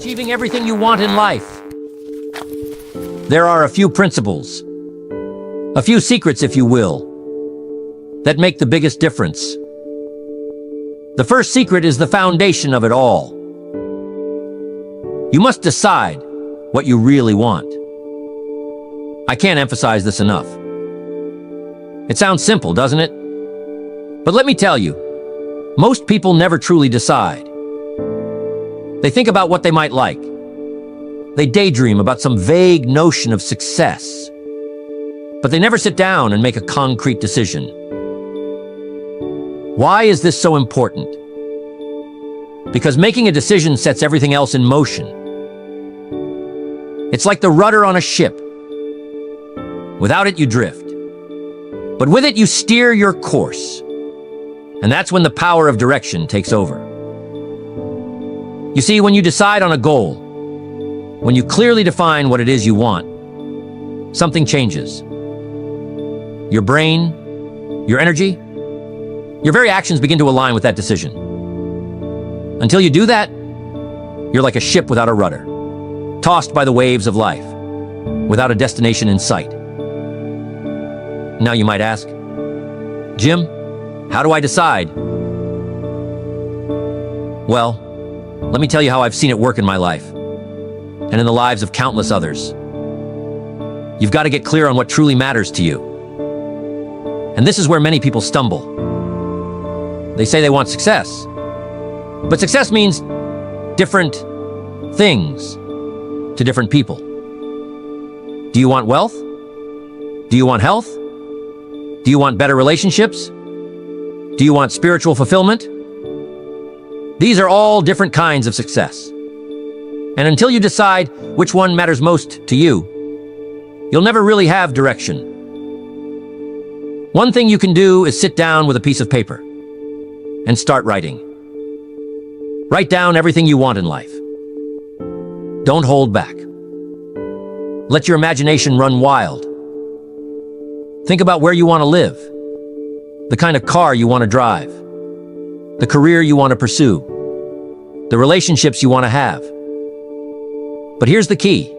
achieving everything you want in life. There are a few principles, a few secrets, if you will, that make the biggest difference. The first secret is the foundation of it all. You must decide what you really want. I can't emphasize this enough. It sounds simple, doesn't it? But let me tell you, most people never truly decide. They think about what they might like. They daydream about some vague notion of success. But they never sit down and make a concrete decision. Why is this so important? Because making a decision sets everything else in motion. It's like the rudder on a ship. Without it, you drift. But with it, you steer your course. And that's when the power of direction takes over. You see, when you decide on a goal, when you clearly define what it is you want, something changes. Your brain, your energy, your very actions begin to align with that decision. Until you do that, you're like a ship without a rudder, tossed by the waves of life, without a destination in sight. Now you might ask, Jim, how do I decide? Well, let me tell you how I've seen it work in my life, and in the lives of countless others. You've got to get clear on what truly matters to you. And this is where many people stumble. They say they want success, but success means different things to different people. Do you want wealth? Do you want health? Do you want better relationships? Do you want spiritual fulfillment? These are all different kinds of success. And until you decide which one matters most to you, you'll never really have direction. One thing you can do is sit down with a piece of paper and start writing. Write down everything you want in life. Don't hold back. Let your imagination run wild. Think about where you want to live, the kind of car you want to drive, the career you want to pursue, the relationships you want to have. But here's the key.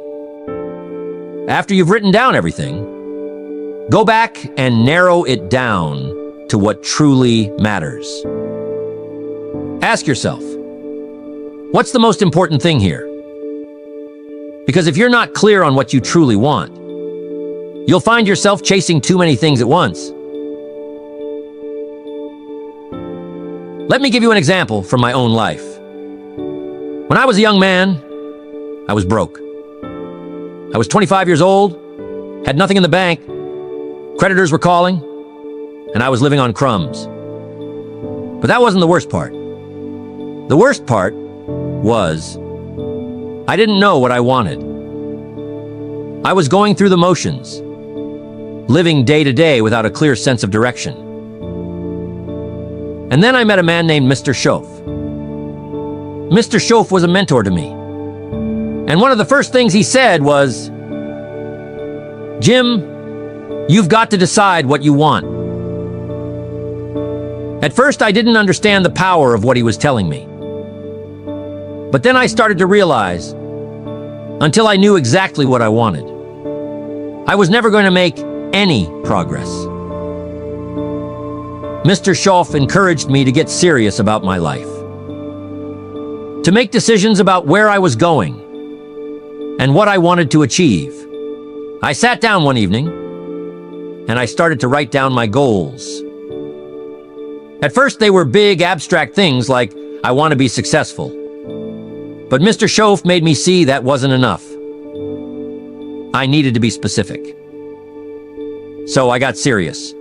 After you've written down everything, go back and narrow it down to what truly matters. Ask yourself, what's the most important thing here? Because if you're not clear on what you truly want, you'll find yourself chasing too many things at once. Let me give you an example from my own life. When I was a young man, I was broke. I was 25 years old, had nothing in the bank, creditors were calling, and I was living on crumbs. But that wasn't the worst part. The worst part was I didn't know what I wanted. I was going through the motions, living day to day without a clear sense of direction. And then I met a man named Mr. Schoaf. Mr. Schoaf was a mentor to me. And one of the first things he said was, Jim, you've got to decide what you want. At first, I didn't understand the power of what he was telling me. But then I started to realize, until I knew exactly what I wanted, I was never going to make any progress. Mr. Schoaf encouraged me to get serious about my life, to make decisions about where I was going and what I wanted to achieve. I sat down one evening and I started to write down my goals. At first, they were big, abstract things like, I want to be successful. But Mr. Schoaf made me see that wasn't enough. I needed to be specific. So I got serious.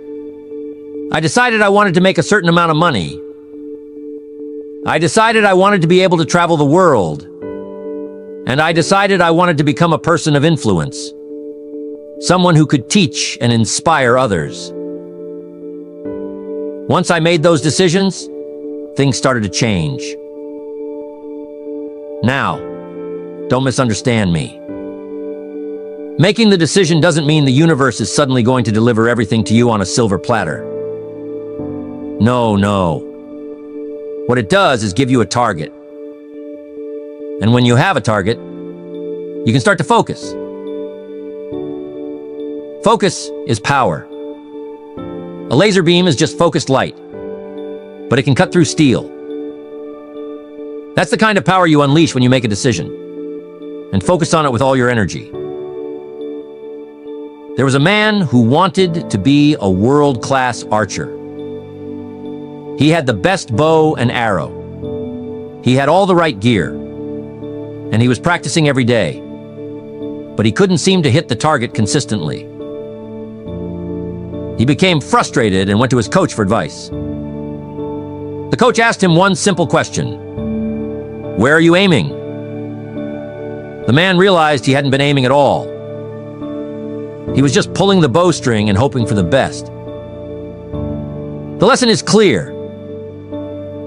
I decided I wanted to make a certain amount of money. I decided I wanted to be able to travel the world. And I decided I wanted to become a person of influence, someone who could teach and inspire others. Once I made those decisions, things started to change. Now, don't misunderstand me. Making the decision doesn't mean the universe is suddenly going to deliver everything to you on a silver platter. No. What it does is give you a target. And when you have a target, you can start to focus. Focus is power. A laser beam is just focused light, but it can cut through steel. That's the kind of power you unleash when you make a decision, and focus on it with all your energy. There was a man who wanted to be a world-class archer. He had the best bow and arrow. He had all the right gear, and he was practicing every day, but he couldn't seem to hit the target consistently. He became frustrated and went to his coach for advice. The coach asked him one simple question: "Where are you aiming?" The man realized he hadn't been aiming at all. He was just pulling the bowstring and hoping for the best. The lesson is clear.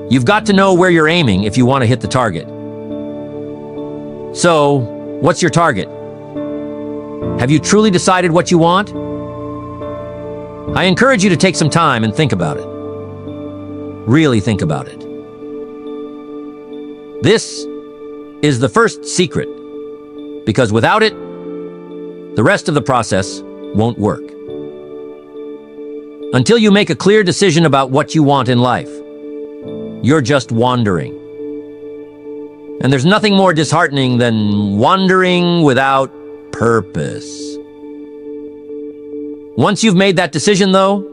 You've got to know where you're aiming if you want to hit the target. So, what's your target? Have you truly decided what you want? I encourage you to take some time and think about it. Really think about it. This is the first secret, because without it, the rest of the process won't work. Until you make a clear decision about what you want in life, you're just wandering. And there's nothing more disheartening than wandering without purpose. Once you've made that decision, though,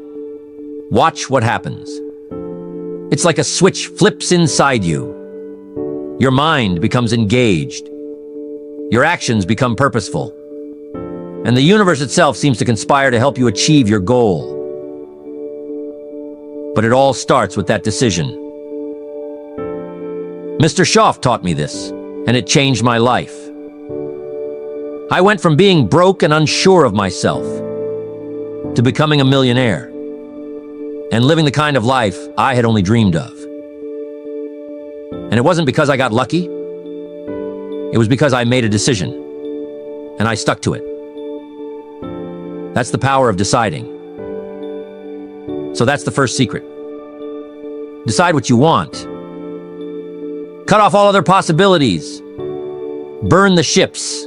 watch what happens. It's like a switch flips inside you. Your mind becomes engaged. Your actions become purposeful. And the universe itself seems to conspire to help you achieve your goal. But it all starts with that decision. Mr. Schoff taught me this, and it changed my life. I went from being broke and unsure of myself to becoming a millionaire and living the kind of life I had only dreamed of. And it wasn't because I got lucky. It was because I made a decision, and I stuck to it. That's the power of deciding. So that's the first secret. Decide what you want. Cut off all other possibilities. Burn the ships.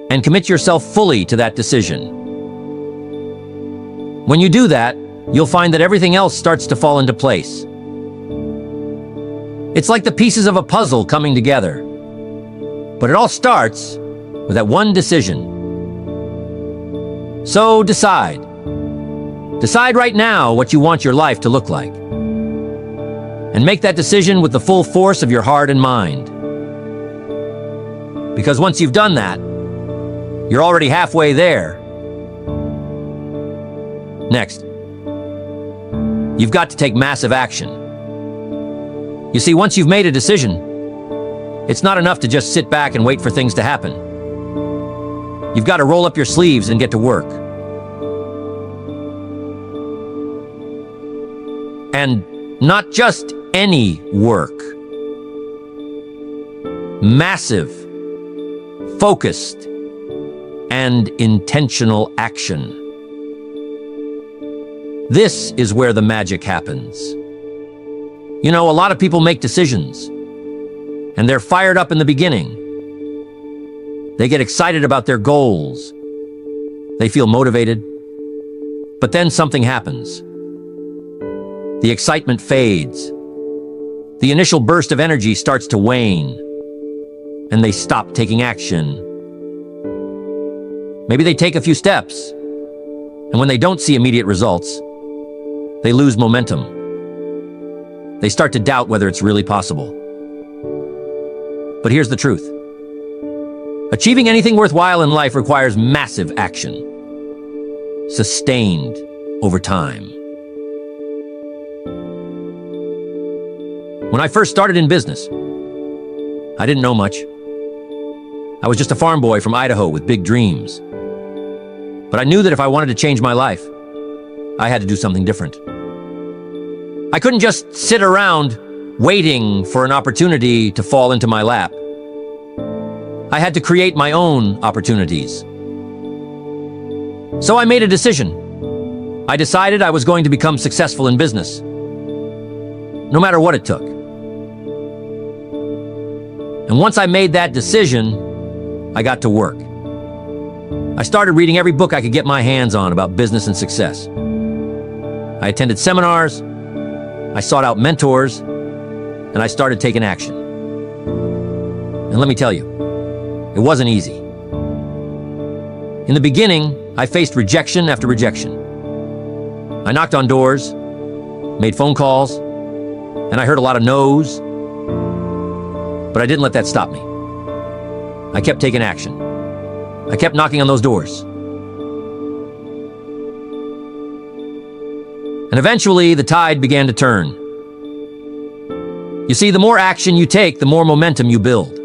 And commit yourself fully to that decision. When you do that, you'll find that everything else starts to fall into place. It's like the pieces of a puzzle coming together. But it all starts with that one decision. So decide. Decide right now what you want your life to look like. And make that decision with the full force of your heart and mind. Because once you've done that, you're already halfway there. Next, you've got to take massive action. You see, once you've made a decision, it's not enough to just sit back and wait for things to happen. You've got to roll up your sleeves and get to work. And not just any work. Massive, focused, and intentional action. This is where the magic happens. You know, a lot of people make decisions, and they're fired up in the beginning. They get excited about their goals. They feel motivated. But then something happens. The excitement fades. The initial burst of energy starts to wane, and they stop taking action. Maybe they take a few steps, and when they don't see immediate results, they lose momentum. They start to doubt whether it's really possible. But here's the truth. Achieving anything worthwhile in life requires massive action, sustained over time. When I first started in business, I didn't know much. I was just a farm boy from Idaho with big dreams. But I knew that if I wanted to change my life, I had to do something different. I couldn't just sit around waiting for an opportunity to fall into my lap. I had to create my own opportunities. So I made a decision. I decided I was going to become successful in business, no matter what it took. And once I made that decision, I got to work. I started reading every book I could get my hands on about business and success. I attended seminars, I sought out mentors, and I started taking action. And let me tell you, it wasn't easy. In the beginning, I faced rejection after rejection. I knocked on doors, made phone calls, and I heard a lot of no's. But I didn't let that stop me. I kept taking action. I kept knocking on those doors. And eventually, the tide began to turn. You see, the more action you take, the more momentum you build.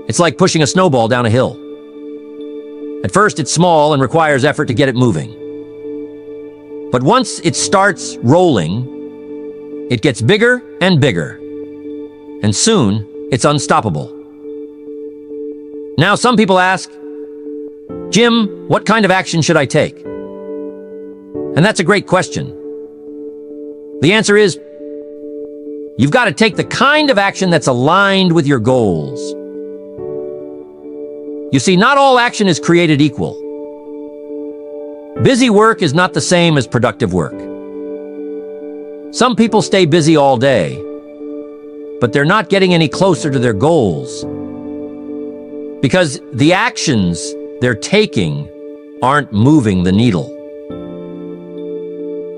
It's like pushing a snowball down a hill. At first, it's small and requires effort to get it moving. But once it starts rolling, it gets bigger and bigger. And soon, it's unstoppable. Now, some people ask, Jim, what kind of action should I take? And that's a great question. The answer is, you've got to take the kind of action that's aligned with your goals. You see, not all action is created equal. Busy work is not the same as productive work. Some people stay busy all day, but they're not getting any closer to their goals because the actions they're taking aren't moving the needle.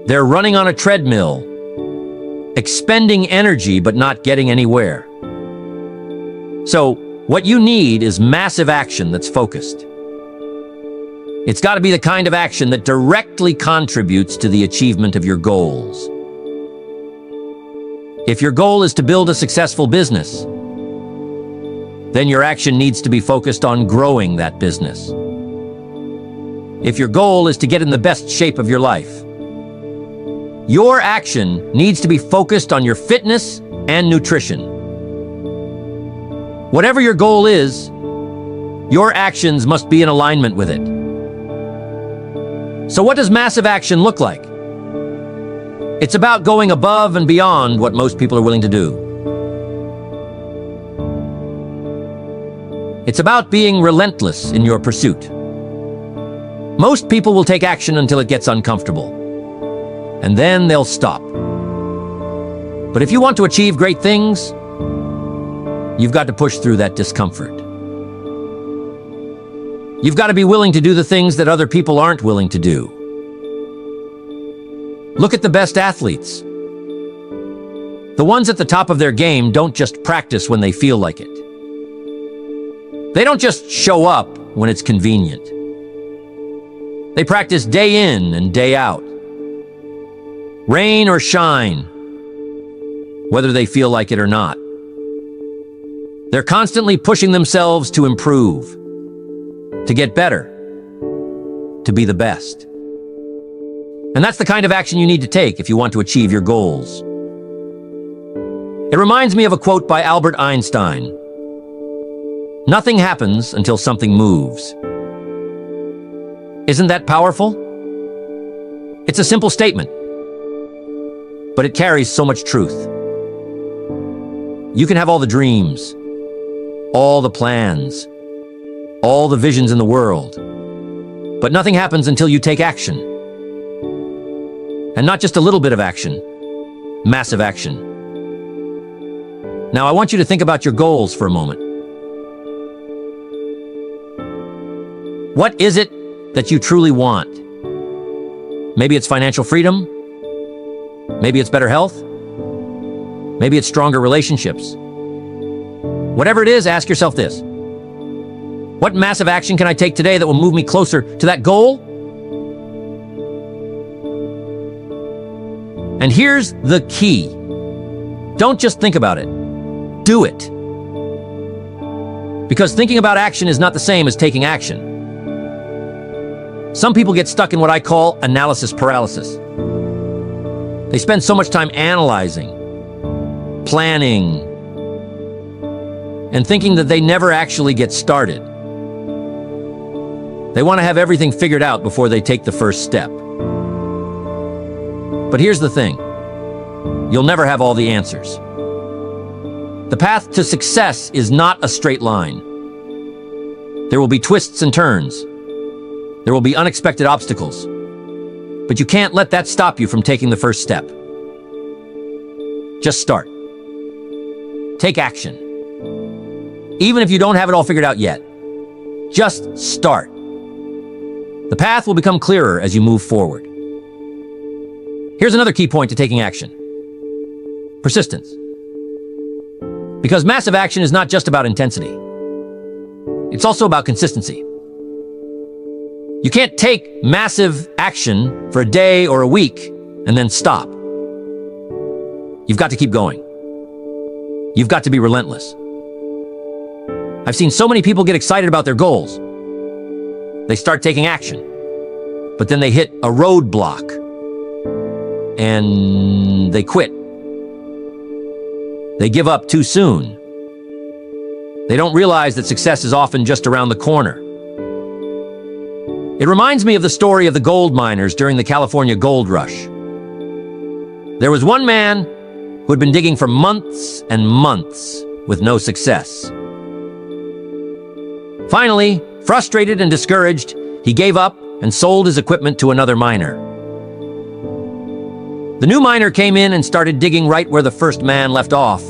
They're running on a treadmill, expending energy but not getting anywhere. So, what you need is massive action that's focused. It's got to be the kind of action that directly contributes to the achievement of your goals. If your goal is to build a successful business, then your action needs to be focused on growing that business. If your goal is to get in the best shape of your life, your action needs to be focused on your fitness and nutrition. Whatever your goal is, your actions must be in alignment with it. So what does massive action look like? It's about going above and beyond what most people are willing to do. It's about being relentless in your pursuit. Most people will take action until it gets uncomfortable, and then they'll stop. But if you want to achieve great things, you've got to push through that discomfort. You've got to be willing to do the things that other people aren't willing to do. Look at the best athletes. The ones at the top of their game don't just practice when they feel like it. They don't just show up when it's convenient. They practice day in and day out. Rain or shine, whether they feel like it or not. They're constantly pushing themselves to improve, to get better, to be the best. And that's the kind of action you need to take if you want to achieve your goals. It reminds me of a quote by Albert Einstein. Nothing happens until something moves. Isn't that powerful? It's a simple statement, but it carries so much truth. You can have all the dreams, all the plans, all the visions in the world, but nothing happens until you take action. And not just a little bit of action, massive action. Now, I want you to think about your goals for a moment. What is it that you truly want? Maybe it's financial freedom. Maybe it's better health. Maybe it's stronger relationships. Whatever it is, ask yourself this. What massive action can I take today that will move me closer to that goal? And here's the key. Don't just think about it. Do it. Because thinking about action is not the same as taking action. Some people get stuck in what I call analysis paralysis. They spend so much time analyzing, planning, and thinking that they never actually get started. They want to have everything figured out before they take the first step. But here's the thing. You'll never have all the answers. The path to success is not a straight line. There will be twists and turns. There will be unexpected obstacles. But you can't let that stop you from taking the first step. Just start. Take action. Even if you don't have it all figured out yet, just start. The path will become clearer as you move forward. Here's another key point to taking action. Persistence. Because massive action is not just about intensity. It's also about consistency. You can't take massive action for a day or a week and then stop. You've got to keep going. You've got to be relentless. I've seen so many people get excited about their goals. They start taking action, but then they hit a roadblock and they quit. They give up too soon. They don't realize that success is often just around the corner. It reminds me of the story of the gold miners during the California gold rush. There was one man who had been digging for months and months with no success. Finally, frustrated and discouraged, he gave up and sold his equipment to another miner. The new miner came in and started digging right where the first man left off.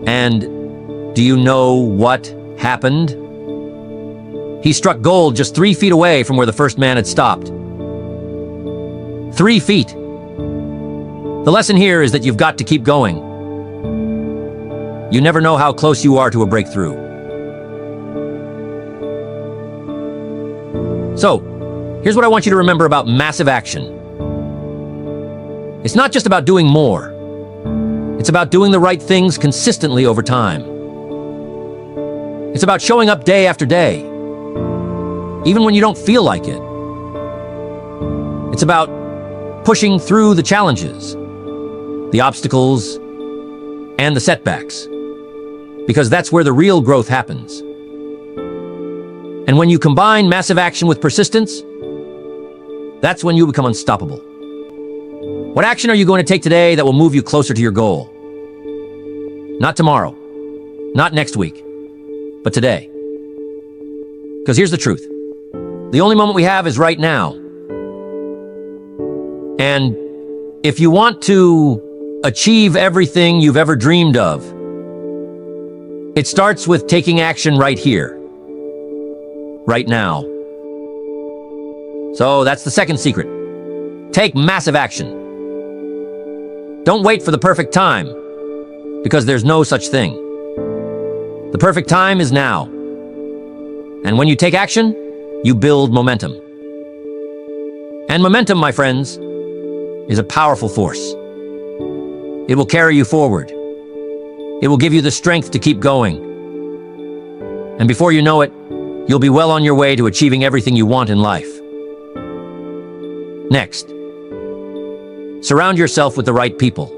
And do you know what happened? He struck gold just 3 feet away from where the first man had stopped. 3 feet. The lesson here is that you've got to keep going. You never know how close you are to a breakthrough. So, here's what I want you to remember about massive action. It's not just about doing more. It's about doing the right things consistently over time. It's about showing up day after day, even when you don't feel like it. It's about pushing through the challenges, the obstacles, and the setbacks, because that's where the real growth happens. And when you combine massive action with persistence, that's when you become unstoppable. What action are you going to take today that will move you closer to your goal? Not tomorrow, not next week, but today. Because here's the truth. The only moment we have is right now. And if you want to achieve everything you've ever dreamed of, it starts with taking action right here, right now. So that's the second secret. Take massive action. Don't wait for the perfect time, because there's no such thing. The perfect time is now. And when you take action, you build momentum. And momentum, my friends, is a powerful force. It will carry you forward. It will give you the strength to keep going. And before you know it, you'll be well on your way to achieving everything you want in life. Next, surround yourself with the right people.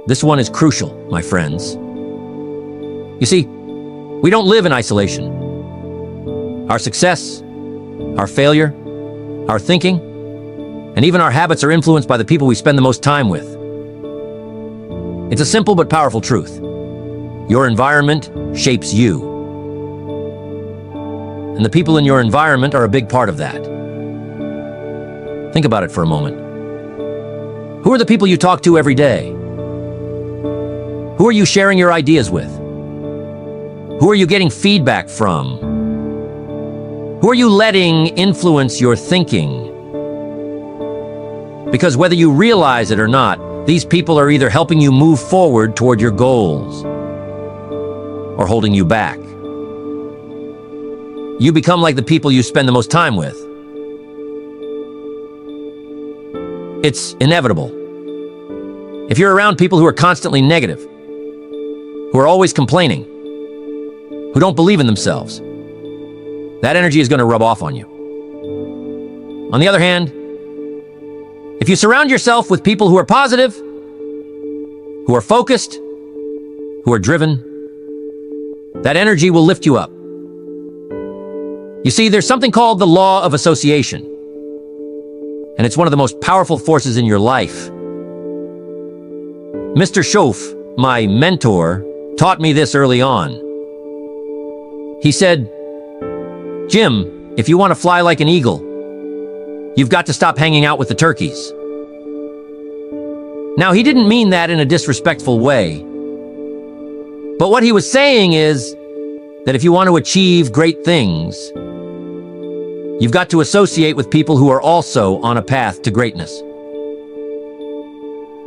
This one is crucial, my friends. You see, we don't live in isolation. Our success, our failure, our thinking, and even our habits are influenced by the people we spend the most time with. It's a simple but powerful truth. Your environment shapes you. And the people in your environment are a big part of that. Think about it for a moment. Who are the people you talk to every day? Who are you sharing your ideas with? Who are you getting feedback from? Who are you letting influence your thinking? Because whether you realize it or not, these people are either helping you move forward toward your goals or holding you back. You become like the people you spend the most time with. It's inevitable. If you're around people who are constantly negative, who are always complaining, who don't believe in themselves, that energy is going to rub off on you. On the other hand, if you surround yourself with people who are positive, who are focused, who are driven, that energy will lift you up. You see, there's something called the law of association, and it's one of the most powerful forces in your life. Mr. Schoaf, my mentor, taught me this early on. He said, "Jim, if you want to fly like an eagle, you've got to stop hanging out with the turkeys." Now, he didn't mean that in a disrespectful way. But what he was saying is that if you want to achieve great things, you've got to associate with people who are also on a path to greatness.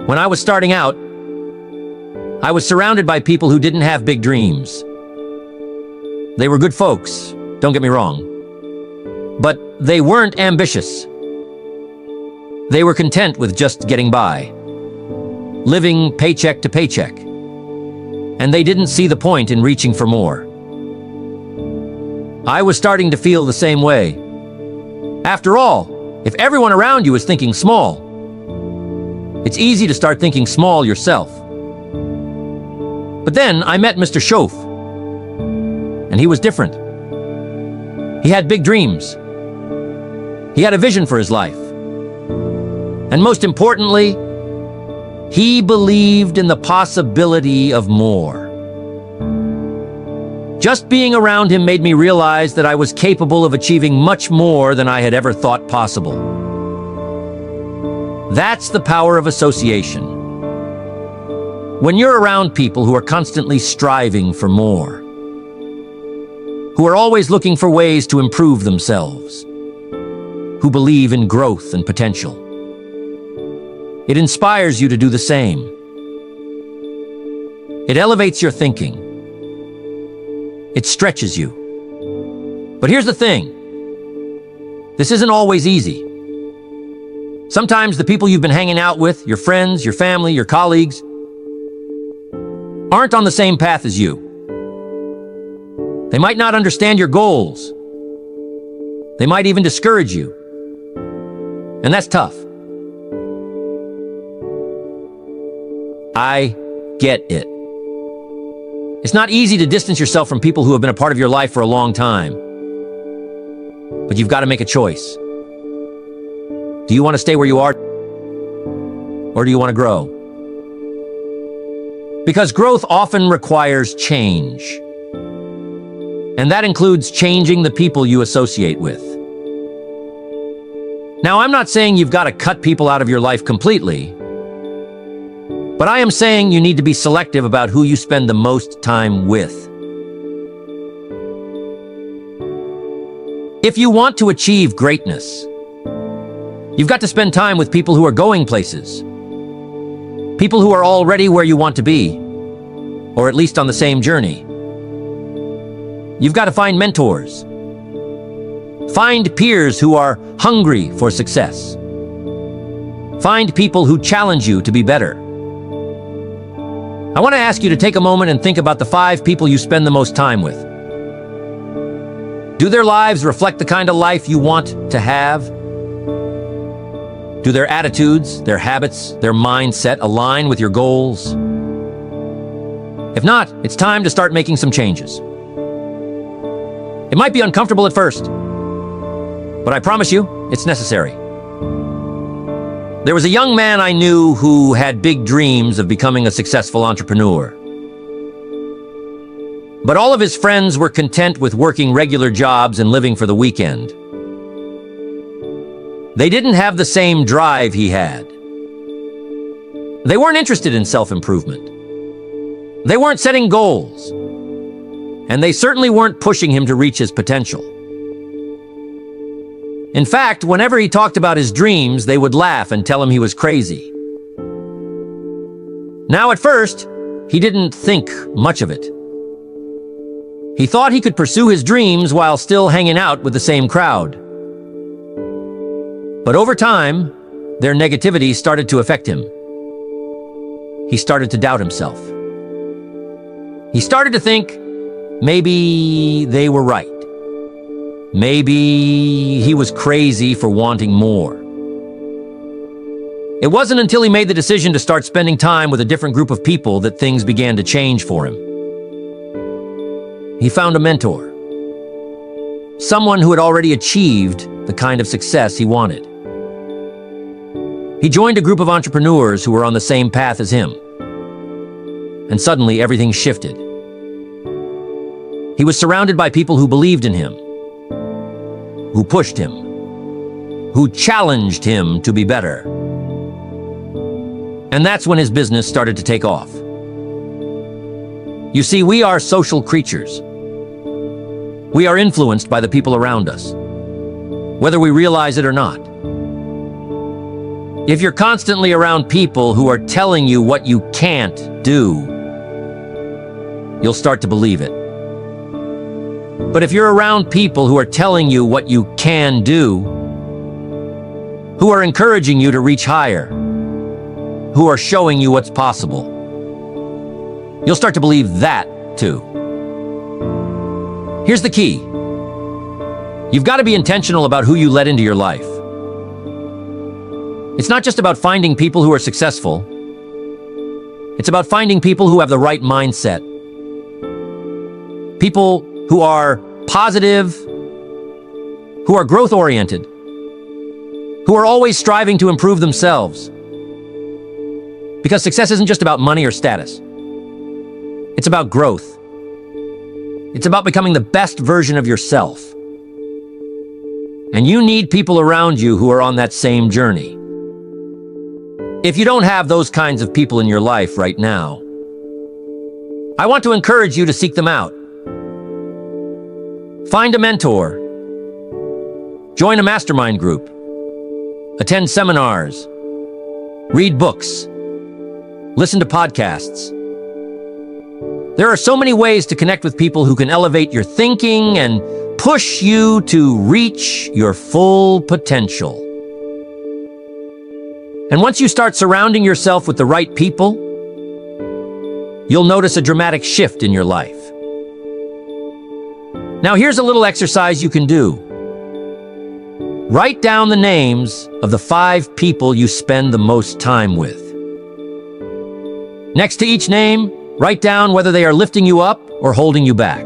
When I was starting out, I was surrounded by people who didn't have big dreams. They were good folks, don't get me wrong. But they weren't ambitious. They were content with just getting by, living paycheck to paycheck. And they didn't see the point in reaching for more. I was starting to feel the same way. After all, if everyone around you is thinking small, it's easy to start thinking small yourself. But then I met Mr. Schoaf, and he was different. He had big dreams. He had a vision for his life. And most importantly, he believed in the possibility of more. Just being around him made me realize that I was capable of achieving much more than I had ever thought possible. That's the power of association. When you're around people who are constantly striving for more, who are always looking for ways to improve themselves, who believe in growth and potential, it inspires you to do the same. It elevates your thinking. It stretches you. But here's the thing. This isn't always easy. Sometimes the people you've been hanging out with, your friends, your family, your colleagues, aren't on the same path as you. They might not understand your goals. They might even discourage you. And that's tough. I get it. It's not easy to distance yourself from people who have been a part of your life for a long time. But you've got to make a choice. Do you want to stay where you are? Or do you want to grow? Because growth often requires change. And that includes changing the people you associate with. Now, I'm not saying you've got to cut people out of your life completely. But I am saying you need to be selective about who you spend the most time with. If you want to achieve greatness, you've got to spend time with people who are going places. People who are already where you want to be, or at least on the same journey. You've got to find mentors. Find peers who are hungry for success. Find people who challenge you to be better. I want to ask you to take a moment and think about the 5 people you spend the most time with. Do their lives reflect the kind of life you want to have? Do their attitudes, their habits, their mindset align with your goals? If not, it's time to start making some changes. It might be uncomfortable at first, but I promise you, it's necessary. There was a young man I knew who had big dreams of becoming a successful entrepreneur. But all of his friends were content with working regular jobs and living for the weekend. They didn't have the same drive he had. They weren't interested in self-improvement. They weren't setting goals. And they certainly weren't pushing him to reach his potential. In fact, whenever he talked about his dreams, they would laugh and tell him he was crazy. Now, at first, he didn't think much of it. He thought he could pursue his dreams while still hanging out with the same crowd. But over time, their negativity started to affect him. He started to doubt himself. He started to think maybe they were right. Maybe he was crazy for wanting more. It wasn't until he made the decision to start spending time with a different group of people that things began to change for him. He found a mentor. Someone who had already achieved the kind of success he wanted. He joined a group of entrepreneurs who were on the same path as him. and suddenly everything shifted. He was surrounded by people who believed in him, who pushed him, who challenged him to be better. And that's when his business started to take off. You see, we are social creatures. We are influenced by the people around us, whether we realize it or not. If you're constantly around people who are telling you what you can't do, you'll start to believe it. But if you're around people who are telling you what you can do, who are encouraging you to reach higher, who are showing you what's possible, you'll start to believe that too. Here's the key. You've got to be intentional about who you let into your life. It's not just about finding people who are successful. It's about finding people who have the right mindset. People who are positive, who are growth-oriented, who are always striving to improve themselves. Because success isn't just about money or status. It's about growth. It's about becoming the best version of yourself. And you need people around you who are on that same journey. If you don't have those kinds of people in your life right now, I want to encourage you to seek them out. Find a mentor. Join a mastermind group. Attend seminars. Read books. Listen to podcasts. There are so many ways to connect with people who can elevate your thinking and push you to reach your full potential. And once you start surrounding yourself with the right people, you'll notice a dramatic shift in your life. Now, here's a little exercise you can do. Write down the names of the 5 people you spend the most time with. Next to each name, write down whether they are lifting you up or holding you back.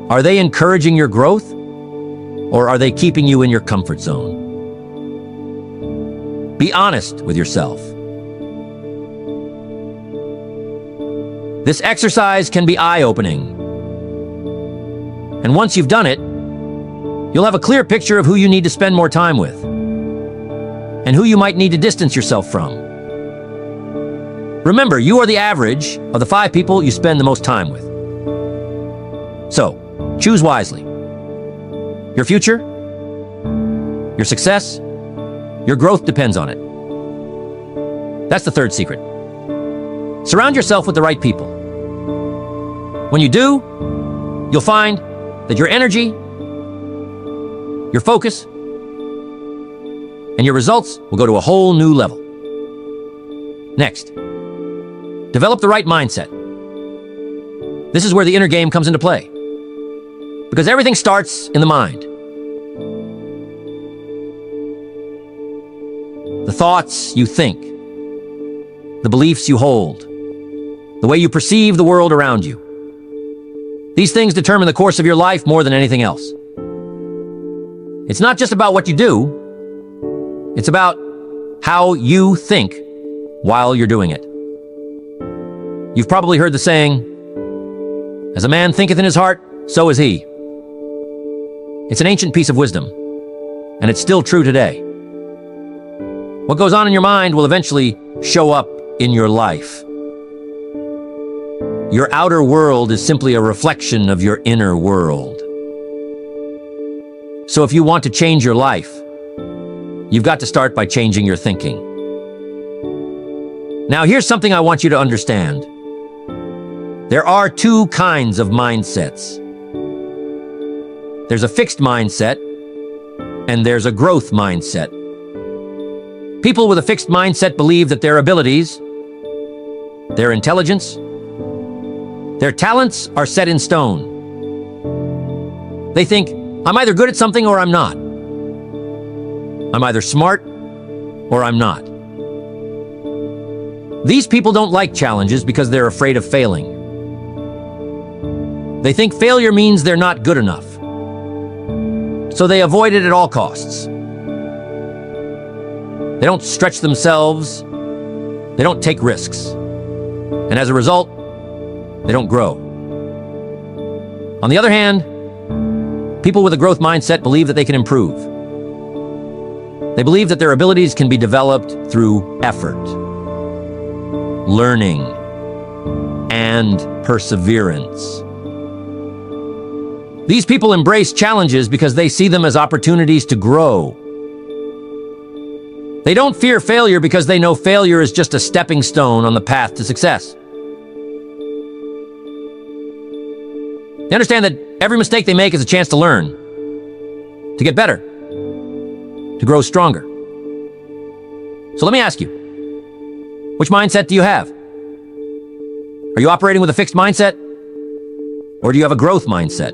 Are they encouraging your growth, or are they keeping you in your comfort zone? Be honest with yourself. This exercise can be eye-opening. And once you've done it, you'll have a clear picture of who you need to spend more time with and who you might need to distance yourself from. Remember, you are the average of the 5 people you spend the most time with. So, choose wisely. Your future, your success, your growth depends on it. That's the 3rd secret. Surround yourself with the right people. When you do, you'll find that your energy, your focus, and your results will go to a whole new level. Next, develop the right mindset. This is where the inner game comes into play, because everything starts in the mind. The thoughts you think, the beliefs you hold, the way you perceive the world around you. These things determine the course of your life more than anything else. It's not just about what you do, it's about how you think while you're doing it. You've probably heard the saying, "As a man thinketh in his heart, so is he." It's an ancient piece of wisdom, and it's still true today. What goes on in your mind will eventually show up in your life. Your outer world is simply a reflection of your inner world. So if you want to change your life, you've got to start by changing your thinking. Now, here's something I want you to understand. There are 2 kinds of mindsets. There's a fixed mindset, and there's a growth mindset. People with a fixed mindset believe that their abilities, their intelligence, their talents are set in stone. They think, I'm either good at something or I'm not. I'm either smart or I'm not. These people don't like challenges because they're afraid of failing. They think failure means they're not good enough. So they avoid it at all costs. They don't stretch themselves. They don't take risks. And as a result, they don't grow. On the other hand, people with a growth mindset believe that they can improve. They believe that their abilities can be developed through effort, learning, and perseverance. These people embrace challenges because they see them as opportunities to grow. They don't fear failure because they know failure is just a stepping stone on the path to success. They understand that every mistake they make is a chance to learn, to get better, to grow stronger. So let me ask you, which mindset do you have? Are you operating with a fixed mindset? Or do you have a growth mindset?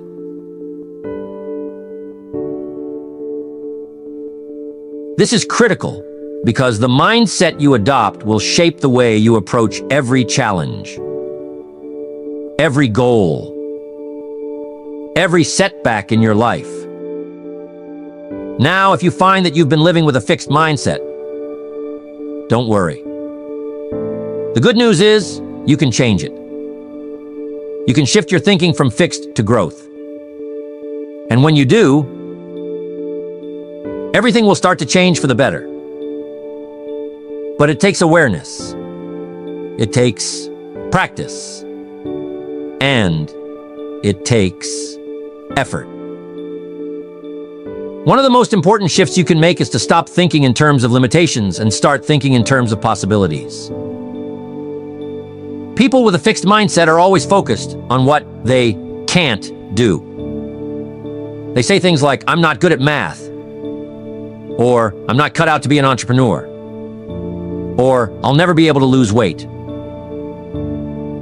This is critical because the mindset you adopt will shape the way you approach every challenge, every goal, every setback in your life. Now, if you find that you've been living with a fixed mindset, don't worry. The good news is you can change it. You can shift your thinking from fixed to growth. And when you do, everything will start to change for the better. But it takes awareness. It takes practice. And it takes effort. One of the most important shifts you can make is to stop thinking in terms of limitations and start thinking in terms of possibilities. People with a fixed mindset are always focused on what they can't do. They say things like, I'm not good at math, or I'm not cut out to be an entrepreneur, or I'll never be able to lose weight.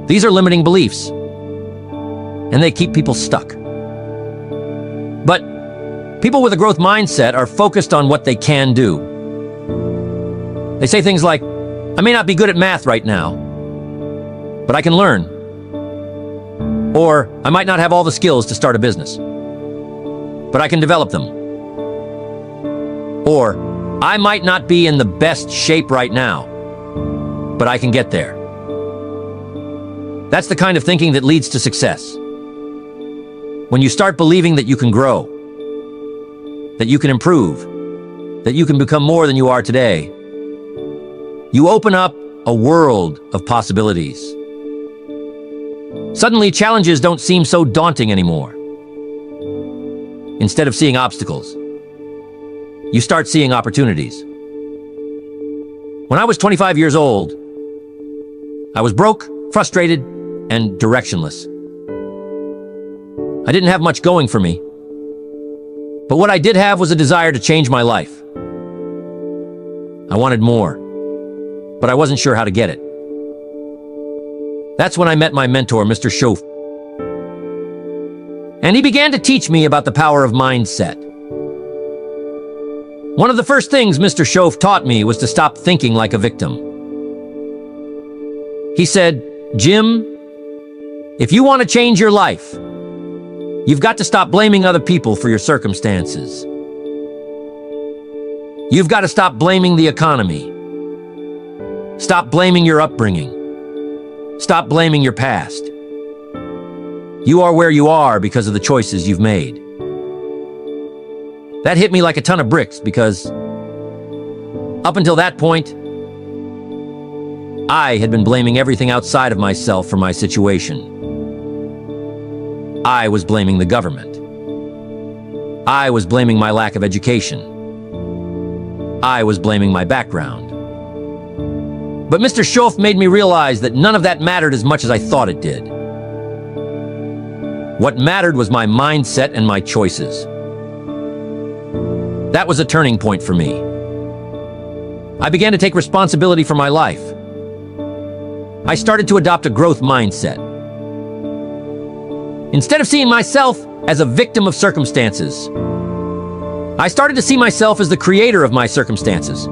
These are limiting beliefs, and they keep people stuck. But people with a growth mindset are focused on what they can do. They say things like, I may not be good at math right now, but I can learn. Or I might not have all the skills to start a business, but I can develop them. Or I might not be in the best shape right now, but I can get there. That's the kind of thinking that leads to success. When you start believing that you can grow, that you can improve, that you can become more than you are today, you open up a world of possibilities. Suddenly, challenges don't seem so daunting anymore. Instead of seeing obstacles, you start seeing opportunities. When I was 25 years old, I was broke, frustrated, and directionless. I didn't have much going for me, but what I did have was a desire to change my life. I wanted more, but I wasn't sure how to get it. That's when I met my mentor, Mr. Schoaf. And he began to teach me about the power of mindset. One of the first things Mr. Schoaf taught me was to stop thinking like a victim. He said, Jim, if you want to change your life, you've got to stop blaming other people for your circumstances. You've got to stop blaming the economy. Stop blaming your upbringing. Stop blaming your past. You are where you are because of the choices you've made. That hit me like a ton of bricks because up until that point, I had been blaming everything outside of myself for my situation. I was blaming the government. I was blaming my lack of education. I was blaming my background. But Mr. Schoaf made me realize that none of that mattered as much as I thought it did. What mattered was my mindset and my choices. That was a turning point for me. I began to take responsibility for my life. I started to adopt a growth mindset. Instead of seeing myself as a victim of circumstances, I started to see myself as the creator of my circumstances.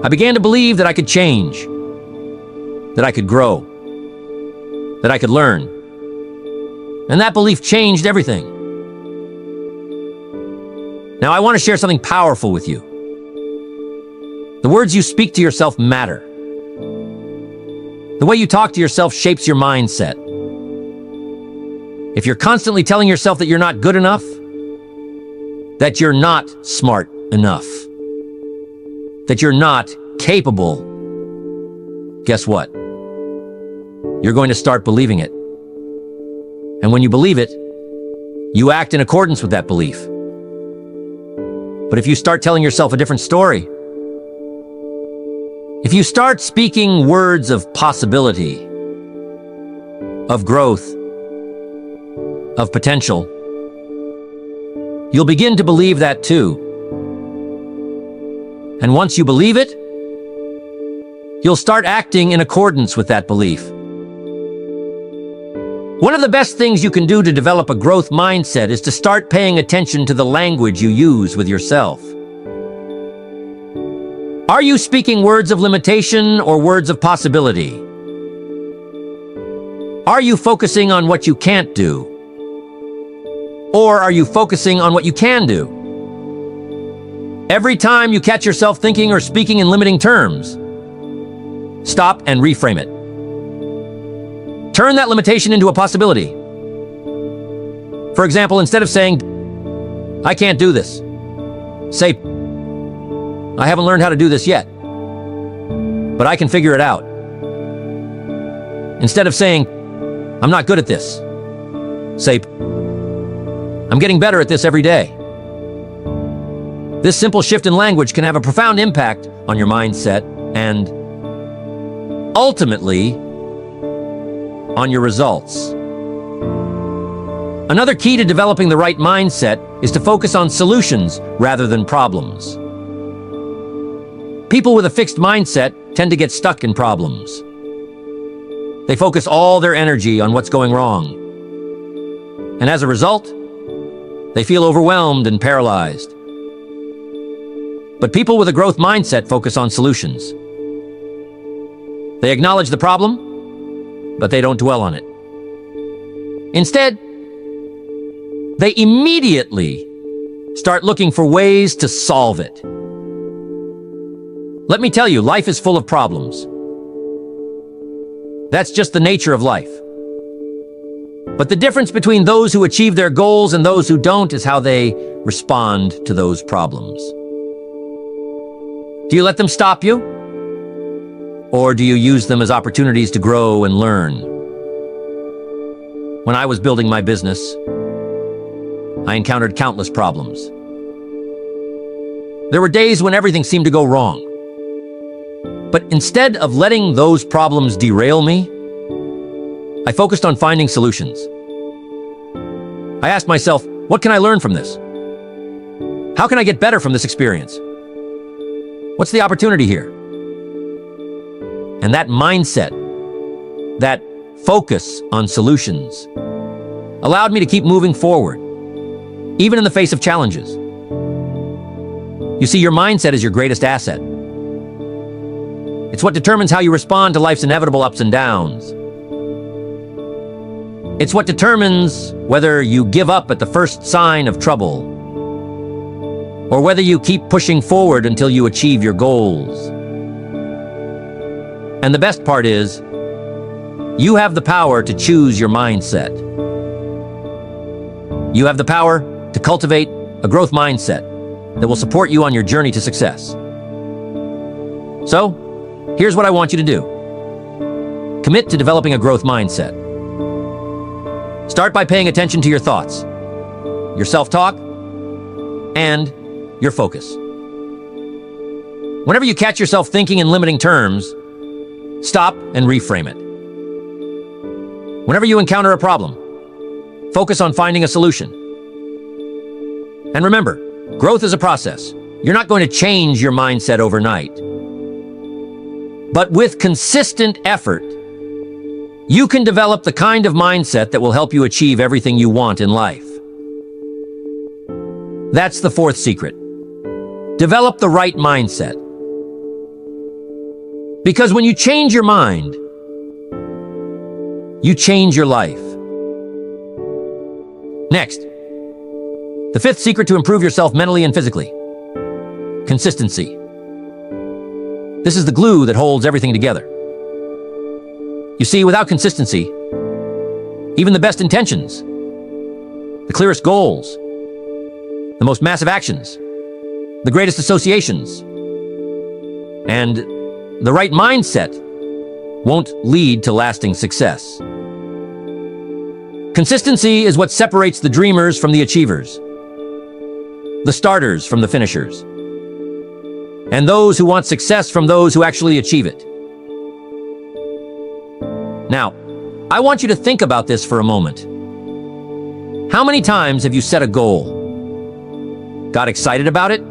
I began to believe that I could change, that I could grow, that I could learn. And that belief changed everything. Now, I want to share something powerful with you. The words you speak to yourself matter. The way you talk to yourself shapes your mindset. If you're constantly telling yourself that you're not good enough, that you're not smart enough, that you're not capable, guess what? You're going to start believing it. And when you believe it, you act in accordance with that belief. But if you start telling yourself a different story, if you start speaking words of possibility, of growth, of potential, you'll begin to believe that too. And once you believe it, you'll start acting in accordance with that belief. One of the best things you can do to develop a growth mindset is to start paying attention to the language you use with yourself. Are you speaking words of limitation or words of possibility? Are you focusing on what you can't do? Or are you focusing on what you can do? Every time you catch yourself thinking or speaking in limiting terms, stop and reframe it. Turn that limitation into a possibility. For example, instead of saying, "I can't do this," say, "I haven't learned how to do this yet, but I can figure it out." Instead of saying, "I'm not good at this," say, "I'm getting better at this every day." This simple shift in language can have a profound impact on your mindset and ultimately on your results. Another key to developing the right mindset is to focus on solutions rather than problems. People with a fixed mindset tend to get stuck in problems. They focus all their energy on what's going wrong. And as a result, they feel overwhelmed and paralyzed. But people with a growth mindset focus on solutions. They acknowledge the problem, but they don't dwell on it. Instead, they immediately start looking for ways to solve it. Let me tell you, life is full of problems. That's just the nature of life. But the difference between those who achieve their goals and those who don't is how they respond to those problems. Do you let them stop you? Or do you use them as opportunities to grow and learn? When I was building my business, I encountered countless problems. There were days when everything seemed to go wrong. But instead of letting those problems derail me, I focused on finding solutions. I asked myself, what can I learn from this? How can I get better from this experience? What's the opportunity here? And that mindset, that focus on solutions, allowed me to keep moving forward, even in the face of challenges. You see, your mindset is your greatest asset. It's what determines how you respond to life's inevitable ups and downs. It's what determines whether you give up at the first sign of trouble, or whether you keep pushing forward until you achieve your goals. And the best part is, you have the power to choose your mindset. You have the power to cultivate a growth mindset that will support you on your journey to success. So, here's what I want you to do. Commit to developing a growth mindset. Start by paying attention to your thoughts, your self-talk, and your focus. Whenever you catch yourself thinking in limiting terms, stop and reframe it. Whenever you encounter a problem, focus on finding a solution. And remember, growth is a process. You're not going to change your mindset overnight. But with consistent effort, you can develop the kind of mindset that will help you achieve everything you want in life. That's the fourth secret. Develop the right mindset. Because when you change your mind, you change your life. Next, the fifth secret to improve yourself mentally and physically. Consistency. This is the glue that holds everything together. You see, without consistency, even the best intentions, the clearest goals, the most massive actions, the greatest associations, and the right mindset won't lead to lasting success. Consistency is what separates the dreamers from the achievers, the starters from the finishers, and those who want success from those who actually achieve it. Now, I want you to think about this for a moment. How many times have you set a goal, got excited about it,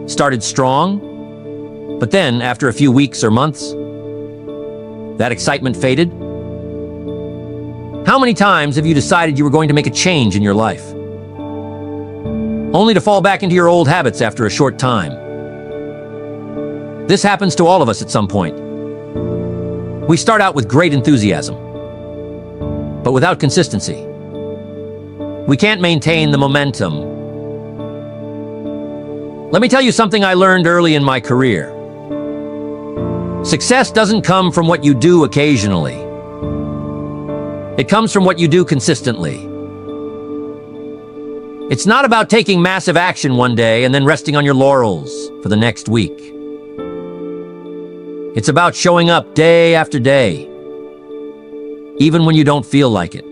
started strong, but then after a few weeks or months, that excitement faded? How many times have you decided you were going to make a change in your life, only to fall back into your old habits after a short time? This happens to all of us at some point. We start out with great enthusiasm, but without consistency, we can't maintain the momentum. Let me tell you something I learned early in my career. Success doesn't come from what you do occasionally. It comes from what you do consistently. It's not about taking massive action one day and then resting on your laurels for the next week. It's about showing up day after day, even when you don't feel like it,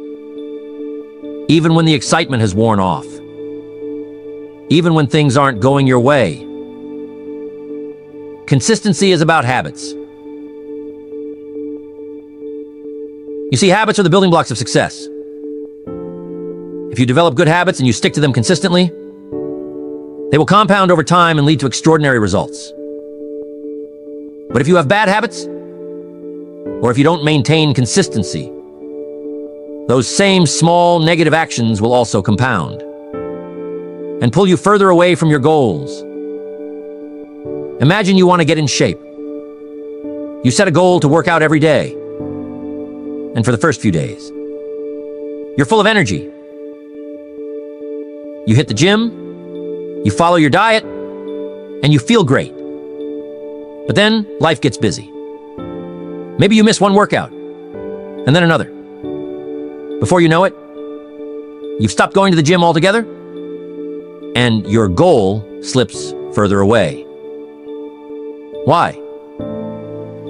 even when the excitement has worn off, even when things aren't going your way. Consistency is about habits. You see, habits are the building blocks of success. If you develop good habits and you stick to them consistently, they will compound over time and lead to extraordinary results. But if you have bad habits, or if you don't maintain consistency, those same small negative actions will also compound and pull you further away from your goals. Imagine you want to get in shape. You set a goal to work out every day. And for the first few days, you're full of energy. You hit the gym, you follow your diet, and you feel great. But then life gets busy. Maybe you miss one workout, and then another. Before you know it, you've stopped going to the gym altogether, and your goal slips further away. Why?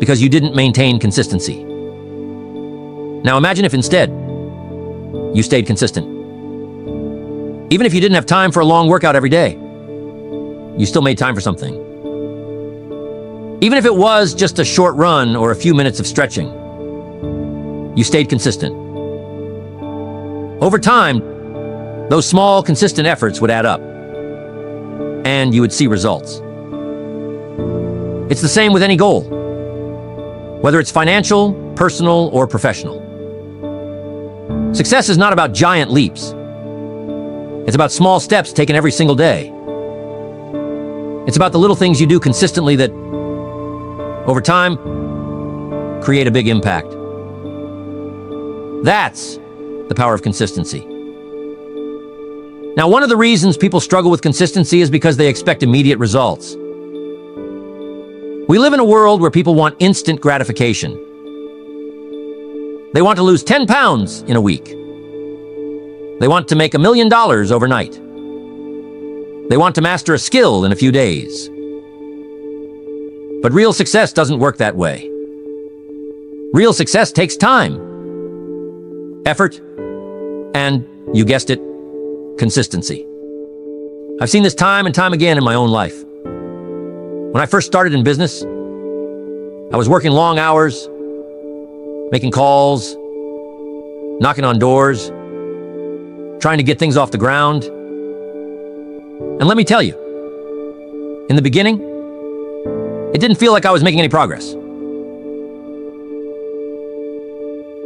Because you didn't maintain consistency. Now imagine if instead, you stayed consistent. Even if you didn't have time for a long workout every day, you still made time for something. Even if it was just a short run or a few minutes of stretching, you stayed consistent. Over time, those small, consistent efforts would add up, and you would see results. It's the same with any goal, whether it's financial, personal, or professional. Success is not about giant leaps. It's about small steps taken every single day. It's about the little things you do consistently that, over time, create a big impact. That's the power of consistency. Now, one of the reasons people struggle with consistency is because they expect immediate results. We live in a world where people want instant gratification. They want to lose 10 pounds in a week. They want to make $1 million overnight. They want to master a skill in a few days. But real success doesn't work that way. Real success takes time, effort, and, you guessed it, consistency. I've seen this time and time again in my own life. When I first started in business, I was working long hours, making calls, knocking on doors, trying to get things off the ground. And let me tell you, in the beginning, it didn't feel like I was making any progress.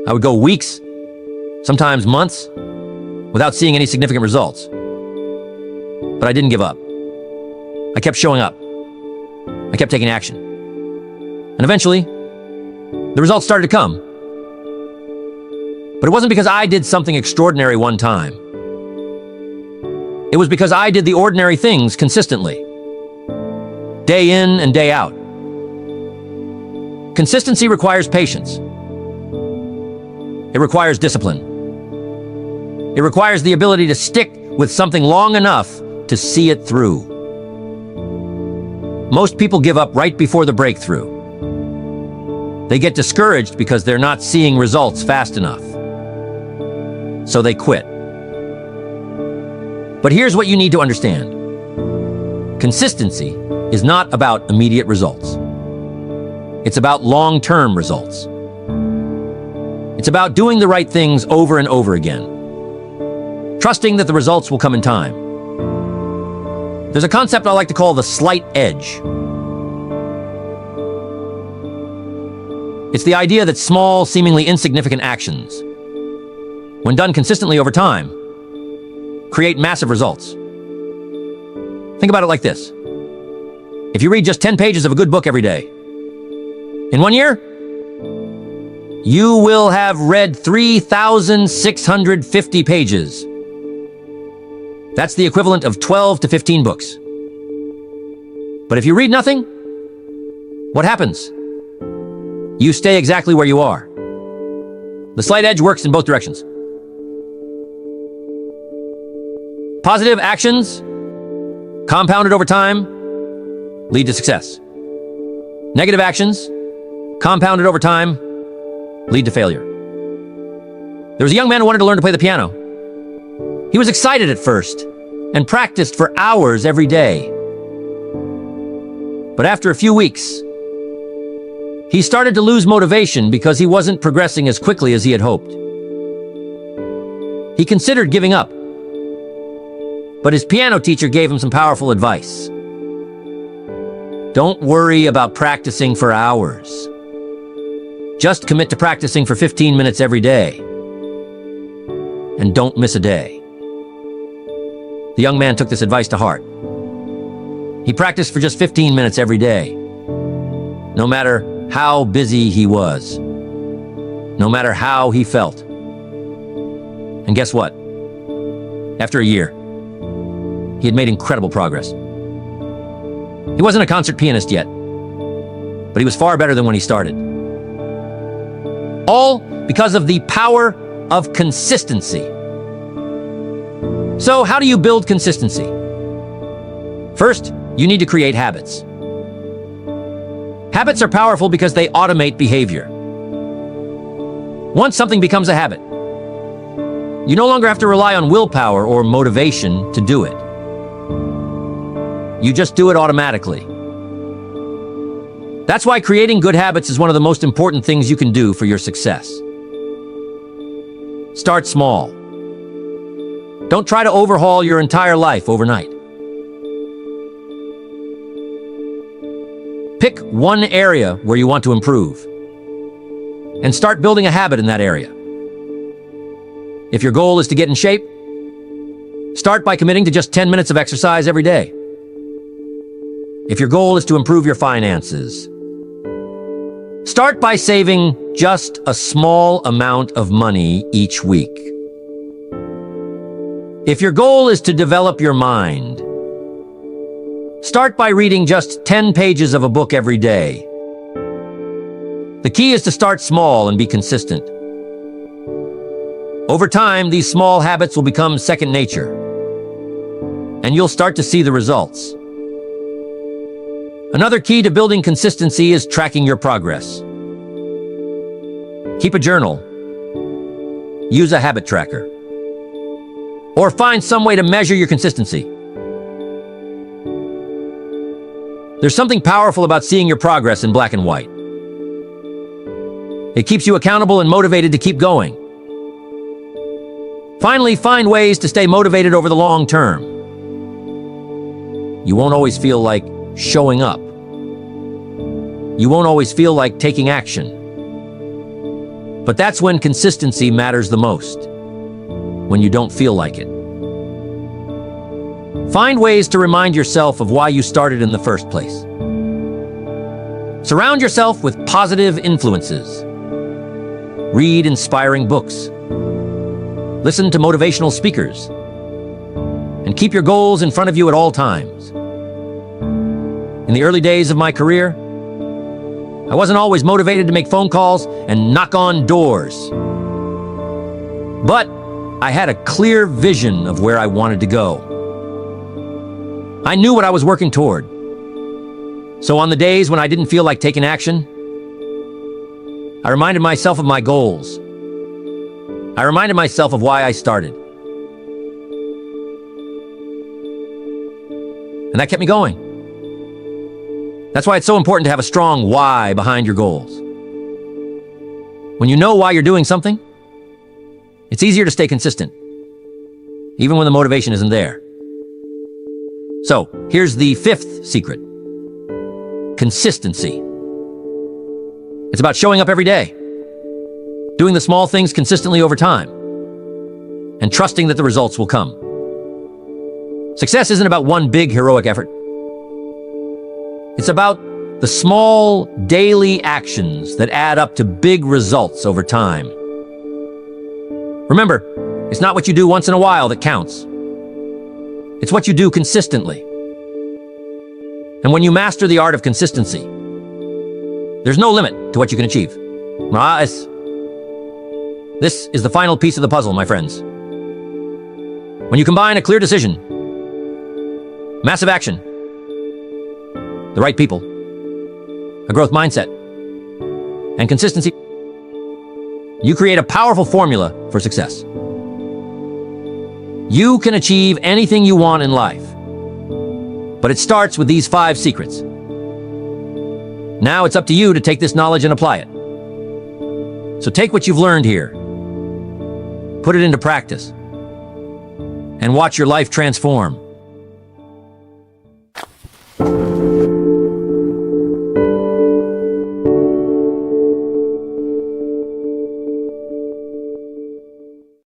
I would go weeks, sometimes months, without seeing any significant results. But I didn't give up. I kept showing up. I kept taking action. And eventually, the results started to come. But it wasn't because I did something extraordinary one time. It was because I did the ordinary things consistently, day in and day out. Consistency requires patience. It requires discipline. It requires the ability to stick with something long enough to see it through. Most people give up right before the breakthrough. They get discouraged because they're not seeing results fast enough. So they quit. But here's what you need to understand. Consistency is not about immediate results. It's about long-term results. It's about doing the right things over and over again, trusting that the results will come in time. There's a concept I like to call the slight edge. It's the idea that small, seemingly insignificant actions, when done consistently over time, create massive results. Think about it like this. If you read just 10 pages of a good book every day, in 1 year, you will have read 3,650 pages. That's the equivalent of 12 to 15 books. But if you read nothing, what happens? You stay exactly where you are. The slight edge works in both directions. Positive actions, compounded over time, lead to success. Negative actions, compounded over time, lead to failure. There was a young man who wanted to learn to play the piano. He was excited at first and practiced for hours every day. But after a few weeks, he started to lose motivation because he wasn't progressing as quickly as he had hoped. He considered giving up, but his piano teacher gave him some powerful advice. Don't worry about practicing for hours. Just commit to practicing for 15 minutes every day. And don't miss a day. The young man took this advice to heart. He practiced for just 15 minutes every day. No matter how busy he was. No matter how he felt. And guess what? After a year, he had made incredible progress. He wasn't a concert pianist yet, but he was far better than when he started. All because of the power of consistency. So, how do you build consistency? First, you need to create habits. Habits are powerful because they automate behavior. Once something becomes a habit, you no longer have to rely on willpower or motivation to do it. You just do it automatically. That's why creating good habits is one of the most important things you can do for your success. Start small. Don't try to overhaul your entire life overnight. Pick one area where you want to improve and start building a habit in that area. If your goal is to get in shape, start by committing to just 10 minutes of exercise every day. If your goal is to improve your finances, start by saving just a small amount of money each week. If your goal is to develop your mind, start by reading just 10 pages of a book every day. The key is to start small and be consistent. Over time, these small habits will become second nature, and you'll start to see the results. Another key to building consistency is tracking your progress. Keep a journal. Use a habit tracker. Or find some way to measure your consistency. There's something powerful about seeing your progress in black and white. It keeps you accountable and motivated to keep going. Finally, find ways to stay motivated over the long term. You won't always feel like showing up. You won't always feel like taking action. But that's when consistency matters the most. When you don't feel like it. Find ways to remind yourself of why you started in the first place. Surround yourself with positive influences. Read inspiring books. Listen to motivational speakers. And keep your goals in front of you at all times. In the early days of my career, I wasn't always motivated to make phone calls and knock on doors. But I had a clear vision of where I wanted to go. I knew what I was working toward. So on the days when I didn't feel like taking action, I reminded myself of my goals. I reminded myself of why I started. And that kept me going. That's why it's so important to have a strong why behind your goals. When you know why you're doing something, it's easier to stay consistent, even when the motivation isn't there. So, here's the fifth secret. Consistency. It's about showing up every day, doing the small things consistently over time, and trusting that the results will come. Success isn't about one big heroic effort. It's about the small daily actions that add up to big results over time. Remember, it's not what you do once in a while that counts. It's what you do consistently. And when you master the art of consistency, there's no limit to what you can achieve. This is the final piece of the puzzle, my friends. When you combine a clear decision, massive action, the right people, a growth mindset, and consistency, you create a powerful formula for success. You can achieve anything you want in life, but it starts with these 5 secrets. Now it's up to you to take this knowledge and apply it. So take what you've learned here, put it into practice, and watch your life transform.